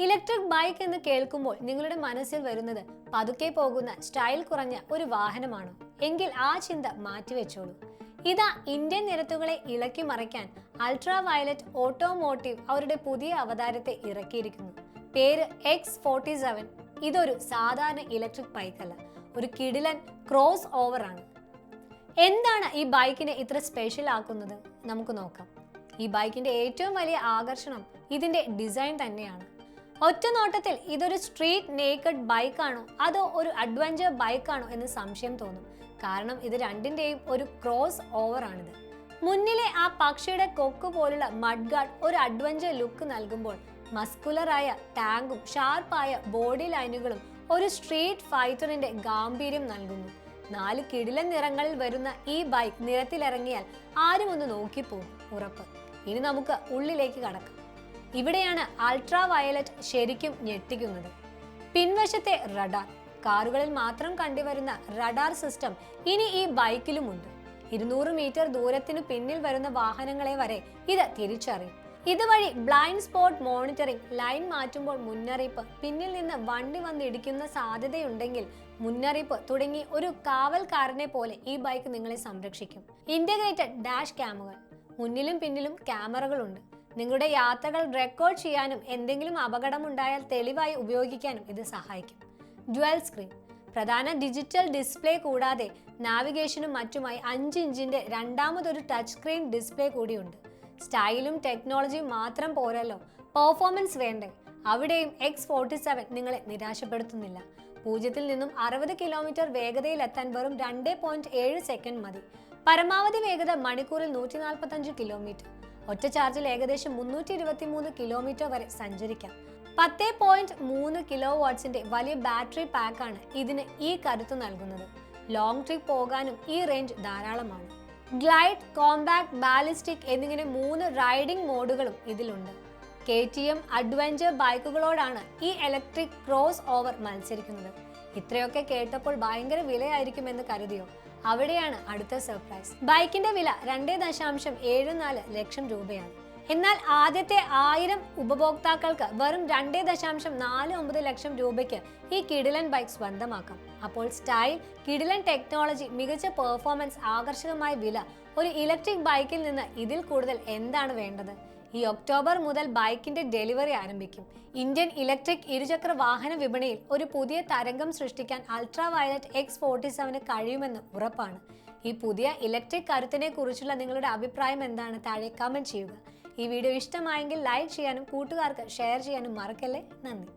Electric bike എന്ന് കേൾക്കുമ്പോൾ നിങ്ങളുടെ മനസ്സിൽ വരുന്നത് പതുക്കെ പോകുന്ന സ്റ്റൈൽ കുറഞ്ഞ ഒരു വാഹനമാണോ? എങ്കിൽ ആ ചിന്ത മാറ്റിവെച്ചോളൂ. ഇതാ ഇന്ത്യൻ നിരത്തുകളെ ഇളക്കി മറിക്കാൻ അൾട്രാ വയലറ്റ് ഓട്ടോമോട്ടീവ് അവരുടെ പുതിയ അവതാരത്തെ ഇറക്കിയിരിക്കുന്നു. പേര് X47. ഇതൊരു സാധാരണ ഇലക്ട്രിക് ബൈക്കല്ല, ഒരു കിടിലൻ ക്രോസ് ഓവർ ആണ്. എന്താണ് ഈ ബൈക്കിനെ ഇത്ര സ്പെഷ്യൽ ആക്കുന്നത്? നമുക്ക് നോക്കാം. ഈ ബൈക്കിന്റെ ഏറ്റവും വലിയ ആകർഷണം ഇതിന്റെ ഡിസൈൻ തന്നെയാണ്. ഒറ്റ നോട്ടത്തിൽ ഇതൊരു സ്ട്രീറ്റ് നേക്കഡ് ബൈക്കാണോ അതോ ഒരു അഡ്വഞ്ചർ ബൈക്കാണോ എന്ന് സംശയം തോന്നും. കാരണം ഇത് രണ്ടിന്റെയും ഒരു ക്രോസ് ഓവർ ആണിത്. മുന്നിലെ ആ പക്ഷിയുടെ കൊക്ക് പോലുള്ള മഡ് ഗാർഡ് ഒരു അഡ്വഞ്ചർ ലുക്ക് നൽകുമ്പോൾ മസ്കുലറായ ടാങ്കും ഷാർപ്പായ ബോഡി ലൈനുകളും ഒരു സ്ട്രീറ്റ് ഫൈറ്ററിന്റെ ഗാംഭീര്യം നൽകുന്നു. 4 കിടിലൻ നിറങ്ങളിൽ വരുന്ന ഈ ബൈക്ക് നിരത്തിലിറങ്ങിയാൽ ആരും ഒന്ന് നോക്കിപ്പോകും, ഉറപ്പ്. ഇനി നമുക്ക് ഉള്ളിലേക്ക് കടക്കാം. ഇവിടെയാണ് അൾട്രാ വയലറ്റ് ശരിക്കും ഞെട്ടിക്കുന്നത്. പിൻവശത്തെ റഡാർ, കാറുകളിൽ മാത്രം കണ്ടുവരുന്ന റഡാർ സിസ്റ്റം ഇനി ഈ ബൈക്കിലുമുണ്ട്. 200 മീറ്റർ ദൂരത്തിനു പിന്നിൽ വരുന്ന വാഹനങ്ങളെ വരെ ഇത് തിരിച്ചറിയും. ഇതുവഴി ബ്ലൈൻഡ് സ്പോട്ട് മോണിറ്ററിംഗ്, ലൈൻ മാറ്റുമ്പോൾ മുന്നറിയിപ്പ്, പിന്നിൽ നിന്ന് വണ്ടി വന്നിടിക്കുന്ന സാധ്യതയുണ്ടെങ്കിൽ മുന്നറിയിപ്പ് തുടങ്ങി ഒരു കാവൽക്കാരനെ പോലെ ഈ ബൈക്ക് നിങ്ങളെ സംരക്ഷിക്കും. ഇന്റഗ്രേറ്റഡ് ഡാഷ് ക്യാമുകൾ, മുന്നിലും പിന്നിലും ക്യാമറകളുണ്ട്. നിങ്ങളുടെ യാത്രകൾ റെക്കോർഡ് ചെയ്യാനും എന്തെങ്കിലും അപകടമുണ്ടായാൽ തെളിവായി ഉപയോഗിക്കാനും ഇത് സഹായിക്കും. ഡ്യുവൽ സ്ക്രീൻ, പ്രധാന ഡിജിറ്റൽ ഡിസ്പ്ലേ കൂടാതെ നാവിഗേഷനും മറ്റുമായി 5 ഇഞ്ചിന്റെ രണ്ടാമതൊരു ടച്ച് സ്ക്രീൻ ഡിസ്പ്ലേ കൂടിയുണ്ട്. സ്റ്റൈലും ടെക്നോളജിയും മാത്രം പോരല്ലോ, പെർഫോമൻസ് വേണ്ടേ? അവിടെയും X47 നിങ്ങളെ നിരാശപ്പെടുത്തുന്നില്ല. 0 നിന്നും 60 കിലോമീറ്റർ വേഗതയിലെത്താൻ വെറും 2.7 സെക്കൻഡ് മതി. പരമാവധി വേഗത മണിക്കൂറിൽ 145 കിലോമീറ്റർ. ഒറ്റ ചാർജിൽ ഏകദേശം 323 കിലോമീറ്റർ വരെ സഞ്ചരിക്കാം. 10.3 കിലോ വാട്ട്സിന്റെ വലിയ ബാറ്ററി പാക്കാണ് ഇതിന് ഈ കരുത്ത് നൽകുന്നത്. ലോങ് ട്രിപ്പ് പോകാനും ഈ റേഞ്ച് ധാരാളമാണ്. ഗ്ലൈഡ്, കോമ്പാക്ട്, ബാലിസ്റ്റിക് എന്നിങ്ങനെ 3 റൈഡിംഗ് മോഡുകളും ഇതിലുണ്ട്. KTM അഡ്വഞ്ചർ ബൈക്കുകളോടാണ് ഈ ഇലക്ട്രിക് ക്രോസ് ഓവർ മത്സരിക്കുന്നത്. ഇത്രയൊക്കെ കേട്ടപ്പോൾ ഭയങ്കര വിലയായിരിക്കുമെന്ന് കരുതിയോ? അവിടെയാണ് അടുത്ത സർപ്രൈസ്. ബൈക്കിന്റെ വില 2.74 ലക്ഷം രൂപയാണ്. എന്നാൽ ആദ്യത്തെ 1000 ഉപഭോക്താക്കൾക്ക് വെറും 2.49 ലക്ഷം രൂപയ്ക്ക് ഈ കിടിലൻ ബൈക്ക് സ്വന്തമാക്കാം. അപ്പോൾ സ്റ്റൈൽ, കിടിലൻ ടെക്നോളജി, മികച്ച പെർഫോമൻസ്, ആകർഷകമായ വില, ഒരു ഇലക്ട്രിക് ബൈക്കിൽ നിന്ന് ഇതിൽ കൂടുതൽ എന്താണ് വേണ്ടത്? ഈ ഒക്ടോബർ മുതൽ ബൈക്കിന്റെ ഡെലിവറി ആരംഭിക്കും. ഇന്ത്യൻ ഇലക്ട്രിക് ഇരുചക്ര വാഹന വിപണിയിൽ ഒരു പുതിയ തരംഗം സൃഷ്ടിക്കാൻ അൾട്രാ വയലറ്റ് X47 കഴിയുമെന്ന് ഉറപ്പാണ്. ഈ പുതിയ ഇലക്ട്രിക് കരുത്തിനെ കുറിച്ചുള്ള നിങ്ങളുടെ അഭിപ്രായം എന്താണ്? താഴെ കമന്റ് ചെയ്യുക. ഈ വീഡിയോ ഇഷ്ടമായെങ്കിൽ ലൈക്ക് ചെയ്യാനും കൂട്ടുകാർക്ക് ഷെയർ ചെയ്യാനും മറക്കല്ലേ. നന്ദി.